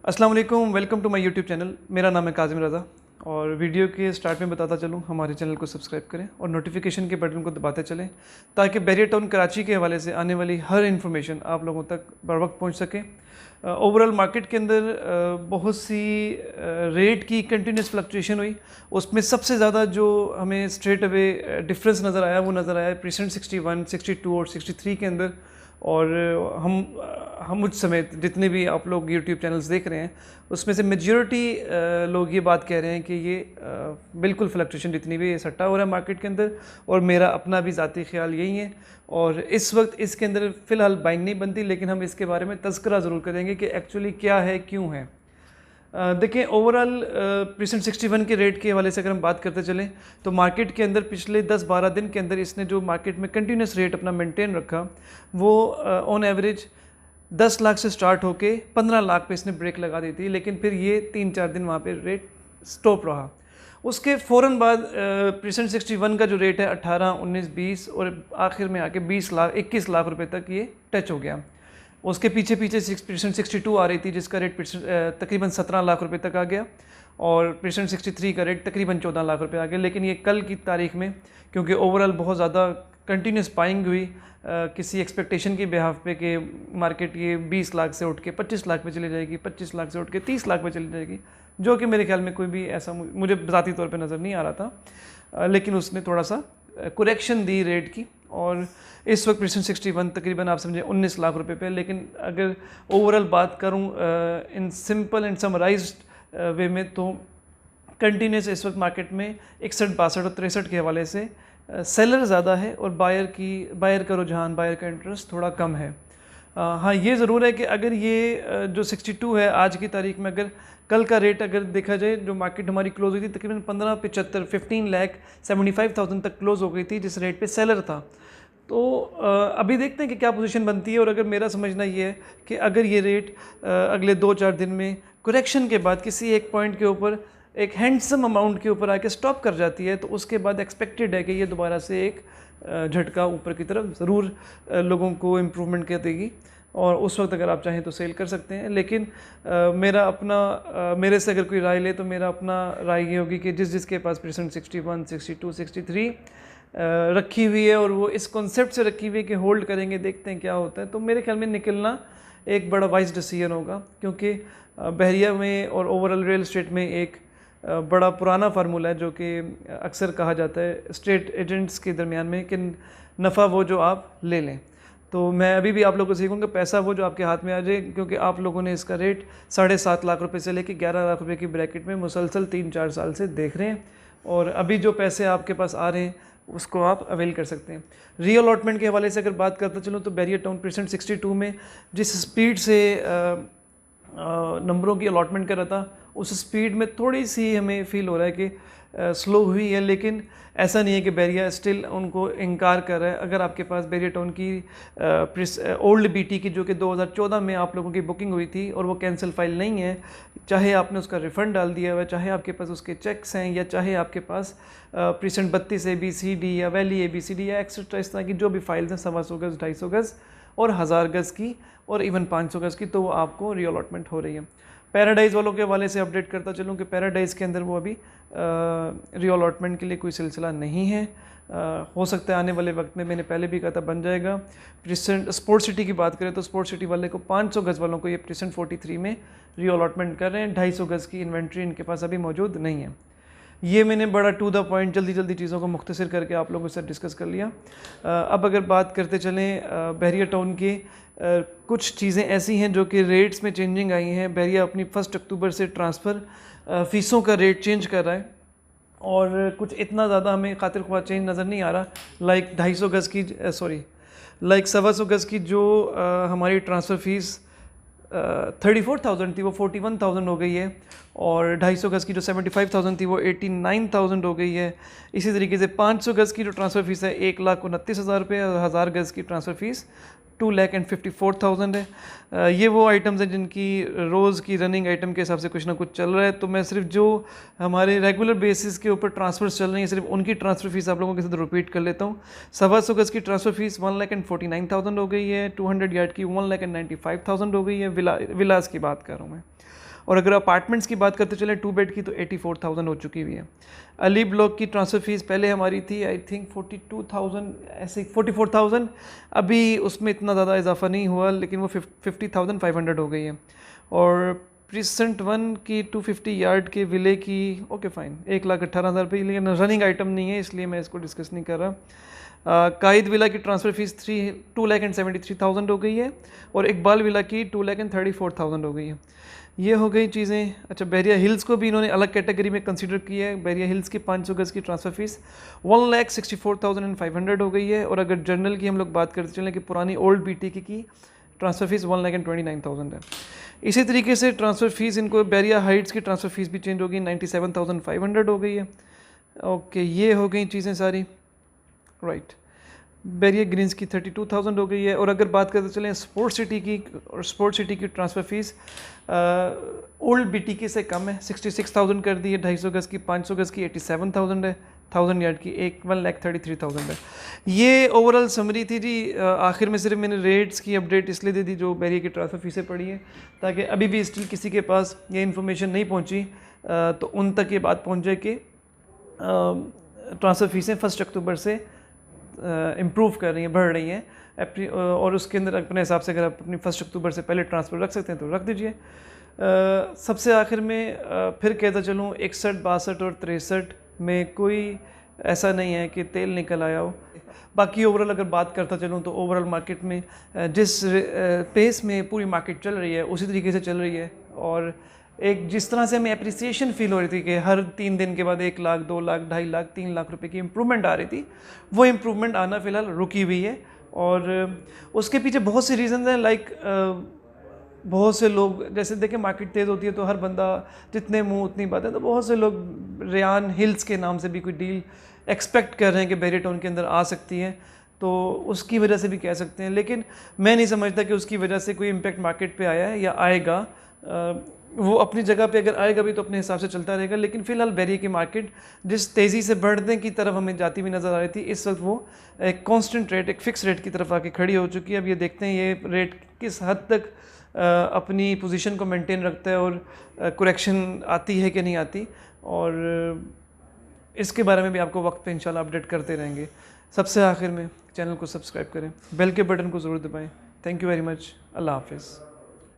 अस्सलाम वालेकुम, welcome to my YouTube channel. मेरा नाम है काजिम रज़ा और वीडियो के स्टार्ट में बताता चलूँ हमारे चैनल को सब्सक्राइब करें और नोटिफिकेशन के बटन को दबाते चलें ताकि बैरियर टाउन कराची के हवाले से आने वाली हर इन्फॉर्मेशन आप लोगों तक बर वक्त पहुँच सके। ओवरऑल मार्केट के अंदर बहुत सी रेट की कंटिन्यूस फ्लक्चुएशन हुई। उसमें सबसे ज़्यादा जो हमें स्ट्रेट अवे डिफरेंस नज़र आया वो नज़र आया प्रीसेंट 61, 62 और 63 के अंदर। और हम मुझ समेत जितने भी आप लोग यूट्यूब चैनल्स देख रहे हैं उसमें से मेजॉरिटी लोग ये बात कह रहे हैं कि ये बिल्कुल फ्लक्चुएशन जितनी भी सट्टा हो रहा है मार्केट के अंदर, और मेरा अपना भी ज़ाती ख्याल यही है। और इस वक्त इसके अंदर फ़िलहाल बाइंग नहीं बनती, लेकिन हम इसके बारे में तज़किरा ज़रूर करेंगे कि एक्चुअली क्या है, क्यों है। देखिए ओवरऑल प्रीसेंट 61 के रेट के हवाले से अगर हम बात करते चलें तो मार्केट के अंदर पिछले 10-12 दिन के अंदर इसने जो मार्केट में कंटिन्यूस रेट अपना मेंटेन रखा वो ऑन एवरेज 10 लाख से स्टार्ट होके 15 लाख पे इसने ब्रेक लगा दी थी, लेकिन फिर ये 3-4 दिन वहाँ पे रेट स्टॉप रहा। उसके फ़ौरन बाद प्रीसेंट 61 का जो रेट है 18, 19, 20 और आखिर में आके 21 लाख रुपए तक ये टच हो गया। उसके पीछे 62 आ रही थी जिसका रेट तकरीबन 17 लाख रुपए तक आ गया, और प्रीसेंट 63 का रेट तकरीबन 14 लाख रुपए आ गया। लेकिन ये कल की तारीख में क्योंकि ओवरऑल बहुत ज़्यादा कंटिन्यूस बाइंग हुई किसी एक्सपेक्टेशन की बिहाफ पे कि मार्केट ये 20 लाख से उठ के 25 लाख पे चली जाएगी, 25 लाख से उठ के 30 लाख पे चली जाएगी, जो कि मेरे ख्याल में कोई भी ऐसा मुझे ज़ाती तौर पे नज़र नहीं आ रहा था। लेकिन उसने थोड़ा सा करेक्शन दी रेट की, और इस वक्त प्रीसेंट 61 तकरीबन आप समझे 19 लाख रुपए पे। लेकिन अगर ओवरऑल बात करूं इन सिंपल एंड समराइज्ड वे में तो कंटिन्यूस इस वक्त मार्केट में 61, 62 और 63 के हवाले से सेलर ज़्यादा है और बायर का रुझान, बायर का इंटरेस्ट थोड़ा कम है। हाँ, ये ज़रूर है कि अगर ये जो 62 है आज की तारीख में, अगर कल का रेट अगर देखा जाए जो मार्केट हमारी क्लोज हुई थी तकरीबन 15,75,000 तक क्लोज हो गई थी जिस रेट पे सेलर था। तो अभी देखते हैं कि क्या पोजीशन बनती है। और अगर मेरा समझना ये है कि अगर ये रेट अगले 2-4 दिन में करेक्शन के बाद किसी एक पॉइंट के ऊपर एक हैंडसम अमाउंट के ऊपर आके स्टॉप कर जाती है तो उसके बाद एक्सपेक्टेड है कि ये दोबारा से एक झटका ऊपर की तरफ ज़रूर लोगों को इम्प्रूवमेंट कर देगी, और उस वक्त अगर आप चाहें तो सेल कर सकते हैं। लेकिन मेरे से अगर कोई राय ले तो मेरा अपना राय ये होगी कि जिसके पास प्रीसेंट 61, 62, 63 रखी हुई है और वो इस कॉन्सेप्ट से रखी हुई है कि होल्ड करेंगे, देखते हैं क्या होता है, तो मेरे ख्याल में निकलना एक बड़ा वाइज डिसीजन होगा। क्योंकि बहरिया में और ओवरऑल रियल एस्टेट में एक बड़ा पुराना फार्मूला है जो कि अक्सर कहा जाता है स्टेट एजेंट्स के दरमियान में कि नफ़ा वो जो आप ले लें। तो मैं अभी भी आप लोगों को सीखूंगा पैसा वो जो आपके हाथ में आ जाए, क्योंकि आप लोगों ने इसका रेट 7.5 लाख रुपए से लेकर 11 लाख रुपए की ब्रैकेट में मुसलसल 3-4 साल से देख रहे हैं, और अभी जो पैसे आपके पास आ रहे हैं उसको आप अवेल कर सकते हैं। री अलॉटमेंट के हवाले से अगर बात करता चलूँ तो बैरियर टाउन प्रीसेंट 62 में जिस स्पीड से नंबरों की अलॉटमेंट कर रहा था उस स्पीड में थोड़ी सी हमें फील हो रहा है कि स्लो हुई है, लेकिन ऐसा नहीं है कि बैरिया स्टिल उनको इनकार कर रहा है। अगर आपके पास बैरियर टाउन की ओल्ड बीटी की जो कि 2014 में आप लोगों की बुकिंग हुई थी और वो कैंसिल फाइल नहीं है, चाहे आपने उसका रिफ़ंड डाल दिया हुआ, चाहे आपके पास उसके चेक्स हैं, या चाहे आपके पास प्रीसेंट 32 ABCD या वैली ABCD या एक्सेट्रा इस तरह की जो भी फाइल्स हैं 125 गज़, 250 गज़ और 1000 गज़ की और इवन 500 गज़ की, तो वो आपको री अलॉटमेंट हो रही है। पैराडाइज़ वालों के हवाले से अपडेट करता चलूँ कि पैराडाइज़ के अंदर वो अभी री अलॉटमेंट के लिए कोई सिलसिला नहीं है। हो सकता है आने वाले वक्त में, मैंने पहले भी कहा था, बन जाएगा। प्रीसेंट स्पोर्ट सिटी की बात करें तो स्पोर्ट सिटी वाले को 500 गज़ वालों को ये प्रीसेंट 43 में री अलॉटमेंट कर रहे हैं। 250 गज़ की इन्वेंट्री इनके पास अभी मौजूद नहीं है। ये मैंने बड़ा टू द पॉइंट जल्दी चीज़ों को मुख्तसर करके आप लोगों से डिस्कस कर लिया। अब अगर बात करते चलें बहरिया टाउन के कुछ चीज़ें ऐसी हैं जो कि रेट्स में चेंजिंग आई हैं। बहरिया अपनी 1 अक्टूबर से ट्रांसफ़र फ़ीसों का रेट चेंज कर रहा है, और कुछ इतना ज़्यादा हमें खातिर ख्वाह चेंज नज़र नहीं आ रहा। लाइक 250 गज़ की 125 गज़ की जो हमारी ट्रांसफ़र फ़ीस 34,000 थी वो 41,000 हो गई है, और 250 गज़ की जो 75,000 थी वो 89,000 हो गई है। इसी तरीके से 500 गज़ की जो ट्रांसफ़र फ़ीस है 1,29,000 रुपये और 1000 गज़ की ट्रांसफ़र फ़ीस 2,54,000 है। ये वो आइटम्स हैं जिनकी रोज़ की रनिंग आइटम के हिसाब से कुछ ना कुछ चल रहा है। तो मैं सिर्फ जो हमारे रेगुलर बेसिस के ऊपर ट्रांसफ़र्स चल रही हैं सिर्फ उनकी ट्रांसफ़र फ़ीस आप लोगों के साथ रिपीट कर लेता हूँ। 125 गज़ की ट्रांसफ़र फ़ीस 1,49,000 हो गई है। 200 यार्ड की 1,95,000 हो गई है। विलास की बात कर रहा हूँ मैं। और अगर अपार्टमेंट्स की बात करते चले 2 बेड की तो 84,000 हो चुकी हुई है। अली ब्लॉक की ट्रांसफ़र फ़ीस पहले हमारी थी आई थिंक 42,000 ऐसे 44,000, अभी उसमें इतना ज़्यादा इजाफा नहीं हुआ लेकिन वो 50,500 हो गई है। और प्रीसेंट 1 की 250 यार्ड के विले की ओके फ़ाइन 1,18,000 रुपये, लेकिन रनिंग आइटम नहीं है इसलिए मैं इसको डिस्कस नहीं कर रहा। कायद विला की ट्रांसफ़र फ़ीस 2,73,000 हो गई है और इकबाल विला की 2,34,000 हो गई है। ये हो गई चीज़ें। अच्छा, बैरिया हिल्स को भी इन्होंने अलग कैटेगरी में कंसीडर किया है। बैरिया हिल्स की 500 गज़ की ट्रांसफ़र फ़ीस 1,64,500 हो गई है। और अगर जर्नल की हम लोग बात करते चलें कि पुरानी ओल्ड BTK की ट्रांसफ़र फ़ीस 1,29,000 है। इसी तरीके से ट्रांसफ़र फ़ीस इनको बैरिया हाइट्स की ट्रांसफ़र फ़ीस भी चेंज हो गई, 97,500 हो गई है। ओके, ये हो गई चीज़ें सारी, राइट। बैरिया ग्रीन्स की 32,000 हो गई है। और अगर बात करते चलें स्पोर्ट्स सिटी की, और स्पोर्ट्स सिटी की ट्रांसफ़र फ़ीस ओल्ड BTK से कम है, 66,000 कर दी है। 250 गज़ की 500 गज़ की 87,000 है। 1000 यार्ड की 1,33,000 है। ये ओवरऑल समरी थी जी। आखिर में सिर्फ मैंने रेट्स की अपडेट इसलिए दे दी जो बैरिया की ट्रांसफ़र फ़ीसें पड़ी हैं, ताकि अभी भी स्टिल किसी के पास ये इन्फॉर्मेशन नहीं पहुँची तो उन तक ये बात पहुँच जाए कि ट्रांसफ़र फ़ीसें 1 अक्टूबर से इम्प्रूव कर रही हैं, बढ़ रही हैं। और उसके अंदर अपने हिसाब से अगर आप अपनी 1 अक्टूबर से पहले ट्रांसफ़र रख सकते हैं तो रख दीजिए। सबसे आखिर में फिर कहता चलूँ 61, 62 और 63 में कोई ऐसा नहीं है कि तेल निकल आया हो। बाकी ओवरऑल अगर बात करता चलूँ तो ओवरऑल मार्केट में जिस पेस में पूरी मार्केट चल रही है उसी तरीके से चल रही है। और एक जिस तरह से हमें एप्रिसिएशन फील हो रही थी कि हर 3 दिन के बाद 1 लाख, 2 लाख, 2.5 लाख, 3 लाख रुपए की इम्प्रूवमेंट आ रही थी, वो इम्प्रूवमेंट आना फ़िलहाल रुकी हुई है। और उसके पीछे बहुत सी रीज़न हैं। लाइक बहुत से लोग, जैसे देखें मार्केट तेज़ होती है तो हर बंदा जितने मुंह उतनी बातें, तो बहुत से लोग रेयान हिल्स के नाम से भी कोई डील एक्सपेक्ट कर रहे हैं कि बैरिया टाउन के अंदर आ सकती है, तो उसकी वजह से भी कह सकते हैं। लेकिन मैं नहीं समझता कि उसकी वजह से कोई इम्पैक्ट मार्केट पे आया है या आएगा। वो अपनी जगह पे अगर आएगा भी तो अपने हिसाब से चलता रहेगा। लेकिन फ़िलहाल बैरिया की मार्केट जिस तेज़ी से बढ़ने की तरफ हमें जाती हुई नज़र आ रही थी, इस वक्त वो एक कांस्टेंट रेट, एक फ़िक्स रेट की तरफ आके खड़ी हो चुकी है। अब ये देखते हैं ये रेट किस हद तक अपनी पोजीशन को मेंटेन रखता है और करेक्शन आती है कि नहीं आती। और इसके बारे में भी आपको वक्त पे इंशाल्लाह अपडेट करते रहेंगे। सबसे आखिर में चैनल को सब्सक्राइब करें, बेल के बटन को ज़रूर दबाएं। Thank you very much. अल्लाह हाफिज़।